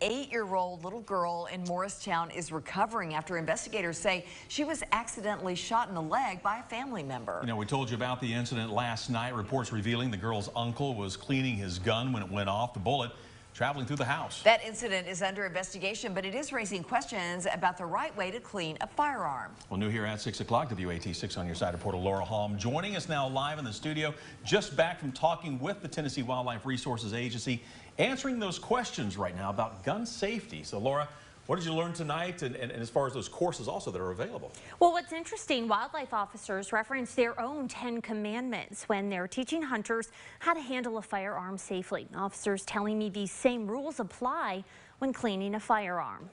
8-year-old little girl in Morristown is recovering after investigators say she was accidentally shot in the leg by a family member. You know, we told you about the incident last night. Reports revealing the girl's uncle was cleaning his gun when it went off. The bullet traveling through the house. That incident is under investigation, but it is raising questions about the right way to clean a firearm. Well, new here at 6 o'clock, WATE 6 on your side reporter Laura Halm joining us now live in the studio, just back from talking with the Tennessee Wildlife Resources Agency, answering those questions right now about gun safety. So, Laura, what did you learn tonight, and as far as those courses also that are available? Well, what's interesting, wildlife officers reference their own 10 commandments when they're teaching hunters how to handle a firearm safely. Officers telling me these same rules apply when cleaning a firearm.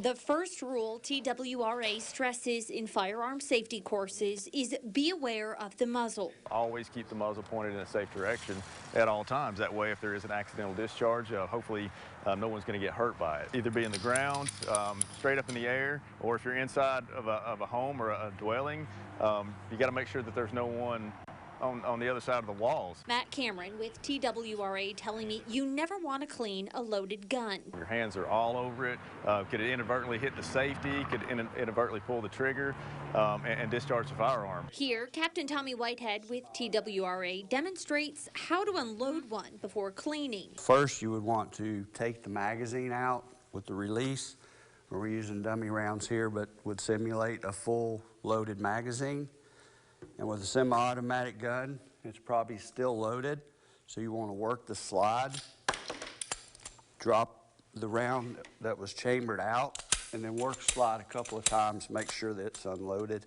The first rule TWRA stresses in firearm safety courses is be aware of the muzzle. Always keep the muzzle pointed in a safe direction at all times. That way, if there is an accidental discharge, hopefully no one's going to get hurt by it. Either be in the ground, straight up in the air, or if you're inside of a home or a dwelling, you got to make sure that there's no one on the other side of the walls. Matt Cameron with TWRA telling me you never want to clean a loaded gun. Your hands are all over it. Could it inadvertently hit the safety? Could inadvertently pull the trigger and discharge the firearm? Here, Captain Tommy Whitehead with TWRA demonstrates how to unload one before cleaning. First, you would want to take the magazine out with the release. We're using dummy rounds here, but would simulate a full loaded magazine. And with a semi-automatic gun, it's probably still loaded, so you want to work the slide, drop the round that was chambered out, and then work slide a couple of times, make sure that it's unloaded.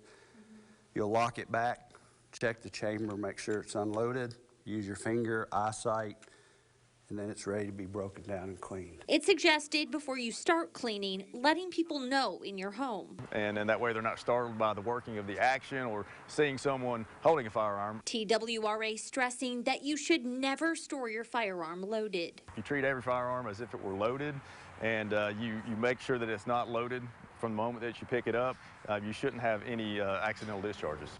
You'll lock it back, check the chamber, make sure it's unloaded, use your finger, eyesight, and then it's ready to be broken down and cleaned. It's suggested before you start cleaning, letting people know in your home. And that way they're not startled by the working of the action or seeing someone holding a firearm. TWRA stressing that you should never store your firearm loaded. You treat every firearm as if it were loaded, and you make sure that it's not loaded from the moment that you pick it up. You shouldn't have any accidental discharges.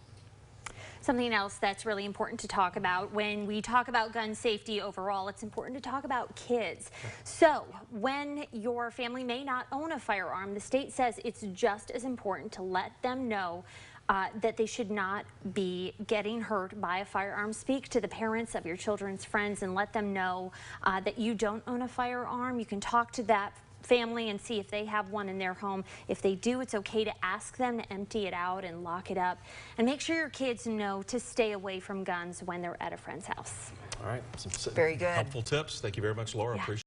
Something else that's really important to talk about when we talk about gun safety overall, it's important to talk about kids. So when your family may not own a firearm, the state says it's just as important to let them know that they should not be getting hurt by a firearm. Speak to the parents of your children's friends and let them know that you don't own a firearm. You can talk to that family and see if they have one in their home. If they do, it's okay to ask them to empty it out and lock it up. And make sure your kids know to stay away from guns when they're at a friend's house. All right. Some very good. Helpful tips. Thank you very much, Laura. Yeah. Appreciate it.